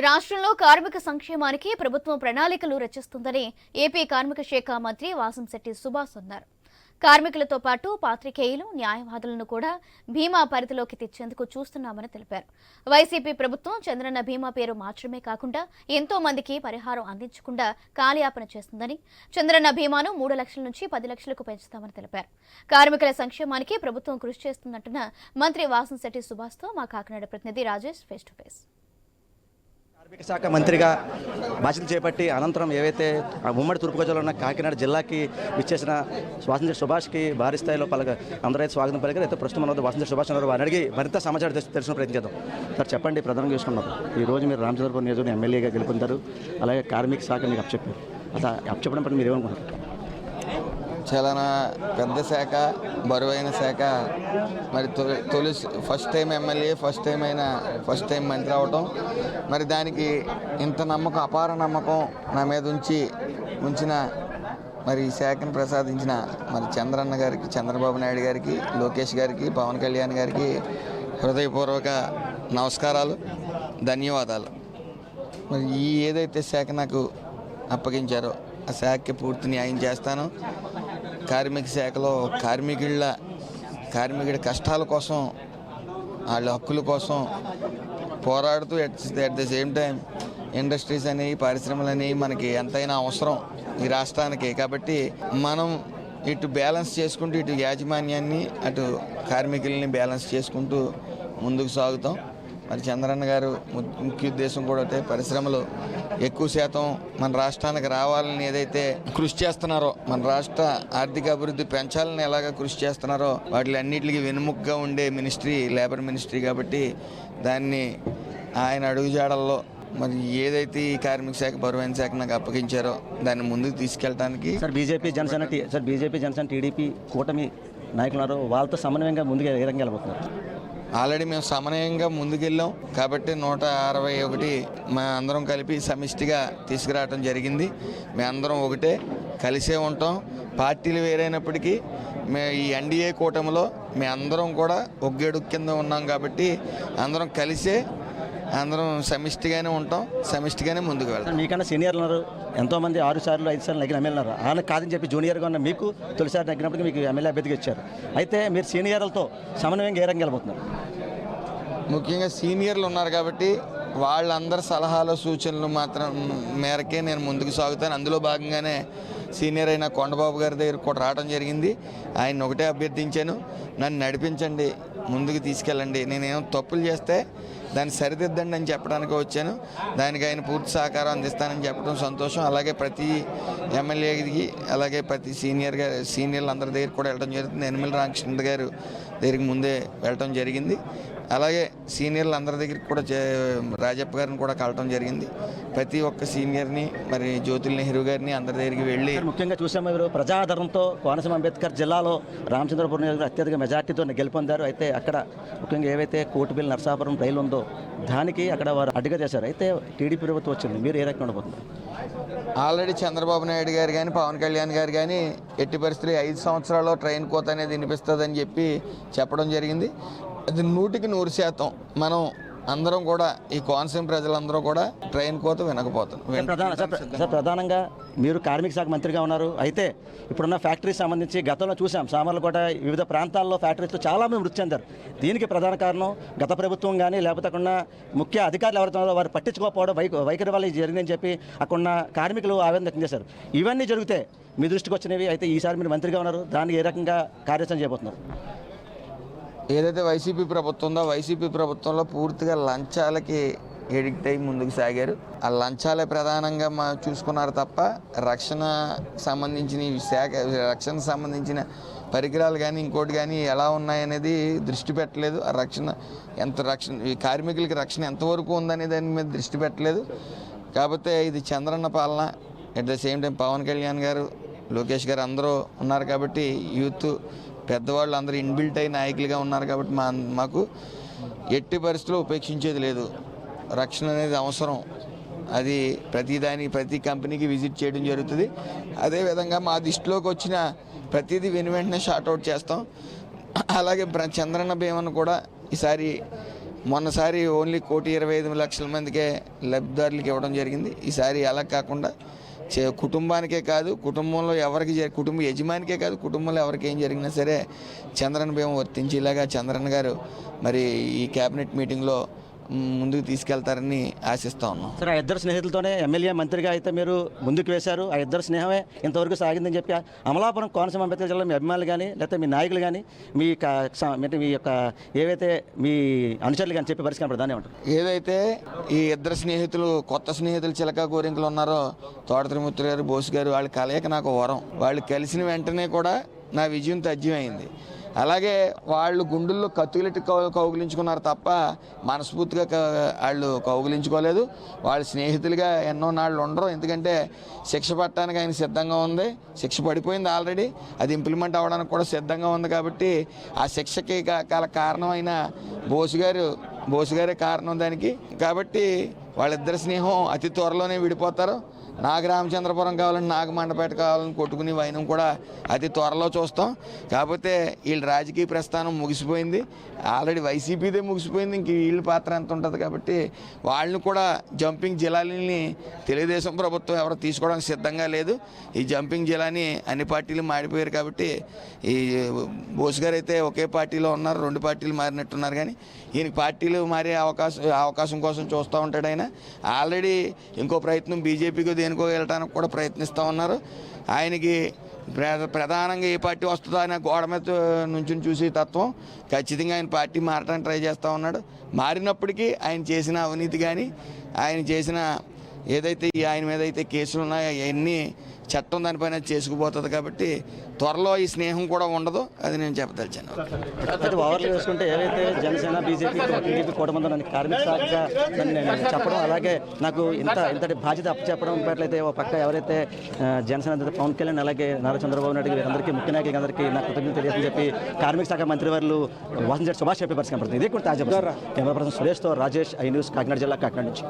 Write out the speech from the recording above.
రాష్ట్రంలో కార్మిక సంక్షేమానికి ప్రభుత్వం ప్రణాళికలు రచిస్తుందని ఏపీ కార్మిక శాఖ మంత్రి వాసంశెట్టి సుభాష్ అన్నారు. కార్మికులతో పాటు పాత్రికేయులు, న్యాయవాదులను కూడా బీమా పరిధిలోకి తెచ్చేందుకు చూస్తున్నామని తెలిపారు. వైసీపీ ప్రభుత్వం చంద్రన్న బీమా పేరు మార్చడమే కాకుండా ఎంతో మందికి పరిహారం అందించకుండా కాలయాపన చేస్తుందని, చంద్రన్న బీమాను 3 లక్షల నుంచి 10 లక్షలకు పెంచుతామని తెలిపారు. కార్మికుల సంక్షేమానికి ప్రభుత్వం కృషి చేస్తున్నట్టున్న మంత్రి వాసంశెట్టి సుభాష్తో మా కాకినాడ ప్రతినిధి రాజేష్ ఫేస్ టు ఫేస్. కార్మిక శాఖ మంత్రిగా బాధ్యతలు చేపట్టి అనంతరం ఏవైతే ఉమ్మడి తూర్పుగోదావరిలో ఉన్న కాకినాడ జిల్లాకి విచ్చేసిన వాసంశెట్టి సుభాష్కి భారీ స్థాయిలో అందరైతే స్వాగతం పలికారు. అయితే ప్రస్తుతం మన వాసంశెట్టి సుభాష్ గారు వారిని అడిగి మరింత సమాచారం తెలుసుకునే ప్రయత్నం చేద్దాం. సార్ చెప్పండి, ప్రధానంగా చూసుకున్నారు ఈరోజు మీరు రామచంద్రపురం నియోజకవర్గం ఎమ్మెల్యేగా గెలుపొందారు, అలాగే కార్మిక శాఖ మీకు అప్పచెప్పారు. అసలు అప్పచెప్పడం పట్ల మీరు ఏమనుకుంటారు? చాలా పెద్ద శాఖ, బరువైన శాఖ. మరి తొలి first time MLA, first time మంత్రి అవటం, మరి దానికి ఇంత నమ్మకం, అపార నమ్మకం నా మీద ఉంచిన మరి ఈ శాఖను ప్రసాదించిన మరి చంద్రన్న గారికి, చంద్రబాబు నాయుడు గారికి, లోకేష్ గారికి, పవన్ కళ్యాణ్ గారికి హృదయపూర్వక నమస్కారాలు, ధన్యవాదాలు. మరి ఈ ఏదైతే శాఖ నాకు అప్పగించారో ఆ శాఖకి పూర్తి న్యాయం చేస్తాను. కార్మిక శాఖలో కార్మికుడి కష్టాల కోసం, వాళ్ళ హక్కుల కోసం పోరాడుతూ at the same time industries అనేవి, పరిశ్రమలు అనేవి మనకి ఎంతైనా అవసరం ఈ రాష్ట్రానికి. కాబట్టి మనం ఇటు బ్యాలెన్స్ చేసుకుంటూ, ఇటు యాజమాన్యాన్ని, అటు కార్మికుల్ని బ్యాలెన్స్ చేసుకుంటూ ముందుకు సాగుతాం. మరి చంద్రన్న గారు ముఖ్య ఉద్దేశం కూడా పరిశ్రమలు ఎక్కువ శాతం మన రాష్ట్రానికి రావాలని ఏదైతే కృషి చేస్తున్నారో, మన రాష్ట్ర ఆర్థిక అభివృద్ధి పెంచాలని ఎలాగ కృషి చేస్తున్నారో వాటి అన్నిటికీ వెనుముకగా ఉండే మినిస్ట్రీ లేబర్ మినిస్ట్రీ. కాబట్టి దాన్ని ఆయన అడుగుజాడల్లో మరి ఏదైతే ఈ కార్మిక శాఖ, బరువైన శాఖ నాకు అప్పగించారో దాన్ని ముందుకు తీసుకెళ్ళడానికి బీజేపీ జనసేన టీడీపీ కూటమి నాయకులు వాళ్ళతో సమన్వయంగా ముందుకు ఏ రంగా వెళ్ళబోతున్నారు? ఆల్రెడీ మేము సమన్వయంగా ముందుకెళ్ళాం కాబట్టి 161 మా అందరం కలిపి సమిష్టిగా తీసుకురావడం జరిగింది. మేమందరం ఒకటే, కలిసే ఉంటాం. పార్టీలు వేరైనప్పటికీ ఈ ఎన్డీఏ కూటమిలో మేమందరం కూడా ఒగ్గేడు కింద ఉన్నాం కాబట్టి అందరం కలిసే, అందరం సమిష్టిగానే ఉంటాం, సమిష్టిగానే ముందుకు వెళ్తాం. మీకన్నా సీనియర్లు ఉన్నారు, ఎంతోమంది 6 సార్లు 5 సార్లు నెగ్గిన ఎమ్మెల్యే ఉన్నారు. ఆయన కాదని చెప్పి జూనియర్గా ఉన్న మీకు తొలిసారి నెగ్గినప్పటికీ మీకు ఎమ్మెల్యే అభ్యర్థిగా ఇచ్చారు. అయితే మీరు సీనియర్లతో సమన్వయంగా ఏ రంగా వెళ్ళబోతున్నారు? ముఖ్యంగా సీనియర్లు ఉన్నారు కాబట్టి వాళ్ళందరి సలహాలు, సూచనలు మాత్రం మేరకే నేను ముందుకు సాగుతాను. అందులో భాగంగానే సీనియర్ అయిన కొండబాబు గారి దగ్గర కూడా రావడం జరిగింది. ఆయన ఒకటే అభ్యర్థించాను, నన్ను నడిపించండి, ముందుకు తీసుకెళ్ళండి, నేనేమో తప్పులు చేస్తే దాన్ని సరిదిద్దండి అని చెప్పడానికి వచ్చాను. దానికి ఆయన పూర్తి సహకారం అందిస్తానని చెప్పడం సంతోషం. అలాగే ప్రతి ఎమ్మెల్యేకి, అలాగే ప్రతి సీనియర్లు అందరి దగ్గర కూడా వెళ్ళడం జరుగుతుంది. యనమల రామకృష్ణ గారు దగ్గరికి ముందే వెళ్ళడం జరిగింది. అలాగే సీనియర్లు అందరి దగ్గరికి కూడా రాజప్ప గారిని కూడా కలవడం జరిగింది. ప్రతి ఒక్క సీనియర్ని, మరి జ్యోతుల నెహ్రూ గారిని అందరి దగ్గరికి వెళ్ళి ముఖ్యంగా చూసాము, మీరు ప్రజాదరణతో కోనసీమ అంబేద్కర్ జిల్లాలో రామచంద్రపురం నియోజకవర్గం అత్యధిక మెజార్టీతో గెలుపొందారు. అయితే అక్కడ ముఖ్యంగా ఏవైతే కోటిపల్లి నరసాపురం రైలు ఉందో దానికి అక్కడ వారు అడ్డుగా చేశారు. అయితే టీడీపీ ప్రభుత్వం వచ్చింది, మీరు ఏ రకంగా ఉండబోతున్నారు? ఆల్రెడీ చంద్రబాబు నాయుడు గారు కానీ, పవన్ కళ్యాణ్ గారు కానీ ఎట్టి పరిస్థితులు 5 సంవత్సరాల్లో ట్రైన్ కోత అనేది వినిపిస్తుందని చెప్పడం జరిగింది. అది 100కి 100% మనం అందరం కూడా, ఈ కోనసీమ ప్రజలందరూ కూడా ట్రైన్ కోత వినకపోతాం. ప్రధానంగా మీరు కార్మిక శాఖ మంత్రిగా ఉన్నారు. అయితే ఇప్పుడున్న ఫ్యాక్టరీకి సంబంధించి గతంలో చూసాం, సామర్లకోట వివిధ ప్రాంతాల్లో ఫ్యాక్టరీస్తో చాలామంది మృతి చెందారు. దీనికి ప్రధాన కారణం గత ప్రభుత్వం కానీ, లేకపోతే అక్కడ ముఖ్య అధికారులు ఎవరితో వారు పట్టించుకోకపోవడం, వైఖరి వల్ల జరిగిందని చెప్పి అక్కడున్న కార్మికులు ఆవేదన వ్యక్తం చేశారు. ఇవన్నీ జరిగితే మీ దృష్టికి వచ్చినవి. అయితే ఈసారి మీరు మంత్రిగా ఉన్నారు, దానికి ఏ రకంగా కార్యాచరణ చేయబోతున్నారు? ఏదైతే వైసీపీ ప్రభుత్వం ఉందో, వైసీపీ ప్రభుత్వంలో పూర్తిగా లంచాలకి ఎడిక్ట్ అయ్యి ముందుకు సాగారు. ఆ లంచాలే ప్రధానంగా చూసుకున్నారు తప్ప రక్షణ సంబంధించిన పరికరాలు కానీ, ఇంకోటి కానీ ఎలా ఉన్నాయనేది దృష్టి పెట్టలేదు. ఆ ఈ కార్మికులకి రక్షణ ఎంతవరకు ఉందనే దాని మీద దృష్టి పెట్టలేదు. కాకపోతే ఇది చంద్రన్న పాలన. At the same time Pawan Kalyan garu, Lokesh గారు అందరూ ఉన్నారు కాబట్టి, యూత్ పెద్దవాళ్ళు అందరూ ఇన్బిల్ట్ అయిన నాయకులుగా ఉన్నారు కాబట్టి మాకు ఎట్టి పరిస్థితుల్లో ఉపేక్షించేది లేదు. రక్షణ అనేది అవసరం. అది ప్రతి కంపెనీకి విజిట్ చేయడం జరుగుతుంది. అదేవిధంగా మా దృష్టిలోకి వచ్చిన ప్రతిదీ వెంటనే షార్ట్అవుట్ చేస్తాం. అలాగే చంద్రన్న బీమాను కూడా ఈసారి మొన్నసారి ఓన్లీ 1,25,00,000 మందికే లబ్ధిదారులకు ఇవ్వడం జరిగింది. ఈసారి అలా కాకుండా కుటుంబానికే కాదు, కుటుంబంలో ఎవరికి కుటుంబ యజమానికే కాదు, కుటుంబంలో ఎవరికి ఏం జరిగినా సరే చంద్రన్న బీమా వర్తించేలాగా చంద్రన్న గారు మరి ఈ కేబినెట్ మీటింగ్లో ముందుకు తీసుకెళ్తారని ఆశిస్తా ఉన్నాం. సరే, ఆ ఇద్దరు స్నేహితులతోనే ఎమ్మెల్యే మంత్రిగా అయితే మీరు ముందుకు వేశారు. ఆ ఇద్దరు స్నేహమే ఇంతవరకు సాగిందని చెప్పి అమలాపురం కోనసీమ అంబేద్కర్ జిల్లా మీ అభిమానులు కానీ లేకపోతే మీ నాయకులు కానీ మీ యొక్క ఏవైతే మీ అనుచరులు కానీ చెప్పి పరిస్థితి దాన్ని ఏమంటారు? ఏదైతే ఈ ఇద్దరు స్నేహితులు కొత్త స్నేహితులు చిలక గోరింకలు ఉన్నారో తోట త్రిమూర్తి గారు, బోసు గారు, వాళ్ళ కలయిక నాకు వరం. వాళ్ళు కలిసిన వెంటనే కూడా నా విజయం తథ్యమైంది. అలాగే వాళ్ళు గుండెల్లో కత్తులెట్టి కౌగిలించుకున్నారు తప్ప మనస్ఫూర్తిగా వాళ్ళు కౌగిలించుకోలేదు. వాళ్ళు స్నేహితులుగా ఎన్నో నాళ్ళు ఉండరు. ఎందుకంటే శిక్ష పట్టడానికి ఆయన సిద్ధంగా ఉంది. శిక్ష పడిపోయింది ఆల్రెడీ, అది ఇంప్లిమెంట్ అవ్వడానికి కూడా సిద్ధంగా ఉంది. కాబట్టి ఆ శిక్షకి గల కారణమైన బోసు గారే కారణం దానికి. కాబట్టి వాళ్ళిద్దరి స్నేహం అతి త్వరలోనే విడిపోతారు. నాకు రామచంద్రపురం కావాలని, నాకు మండపేట కావాలని కొట్టుకుని వైనం కూడా అతి త్వరలో చూస్తాం. కాకపోతే వీళ్ళ రాజకీయ ప్రస్థానం ముగిసిపోయింది. ఆల్రెడీ వైసీపీదే ముగిసిపోయింది. ఇంక వీళ్ళ పాత్ర ఎంత ఉంటుంది. కాబట్టి వాళ్ళని కూడా జంపింగ్ జిల్లాలని తెలుగుదేశం ప్రభుత్వం ఎవరు తీసుకోవడానికి సిద్ధంగా లేదు. ఈ జంపింగ్ జిల్లాని అన్ని పార్టీలు మాడిపోయారు. కాబట్టి ఈ బోసు గారు అయితే ఒకే పార్టీలో ఉన్నారు, 2 పార్టీలు మారినట్టున్నారు. కానీ ఈయన పార్టీలు మారే అవకాశం కోసం చూస్తూ ఉంటాడు ఆయన. ఆల్రెడీ ఇంకో ప్రయత్నం బీజేపీకి దేనికో వెళ్ళడానికి కూడా ప్రయత్నిస్తూ ఉన్నారు. ఆయనకి ప్రధానంగా ఏ పార్టీ వస్తుందో ఆయన గోడ మీద నుంచి చూసే తత్వం. ఖచ్చితంగా ఆయన పార్టీ మారడానికి ట్రై చేస్తూ ఉన్నాడు. మారినప్పటికీ ఆయన చేసిన అవినీతి కానీ, ఆయన చేసిన ఏదైతే ఆయన మీద అయితే కేసులు ఉన్నాయో అవన్నీ చట్టం దానిపైన చేసుకుపోతుంది. కాబట్టి త్వరలో ఈ స్నేహం కూడా ఉండదు. అది నేను చెప్పదలిచాను. అయితే ఓవర్లు వేసుకుంటే ఏవైతే జనసేన బీజేపీ కూటమితో నన్ను కార్మిక శాఖగా నన్ను చెప్పడం, అలాగే నాకు ఇంతటి బాధ్యత అప్పచెప్పడం పట్లయితే ఓ పక్క ఎవరైతే జనసేన పవన్ కళ్యాణ్ అలాగే నారా చంద్రబాబు నాయుడు వీరందరికీ ముఖ్య నాయకులకి అందరికీ నాకు కృతజ్ఞతలు తెలియదని చెప్పి కార్మిక శాఖ మంత్రివర్యులు వాసంశెట్టి సుభాష్ చెప్పే పరిస్థితి కనపడుతుంది. ఇది కూడా తాజా కెమెరా పర్సన్ సురేష్తో రాజేష్, ఐ న్యూస్, కాకినాడ జిల్లా, కాకినాడ నుంచి.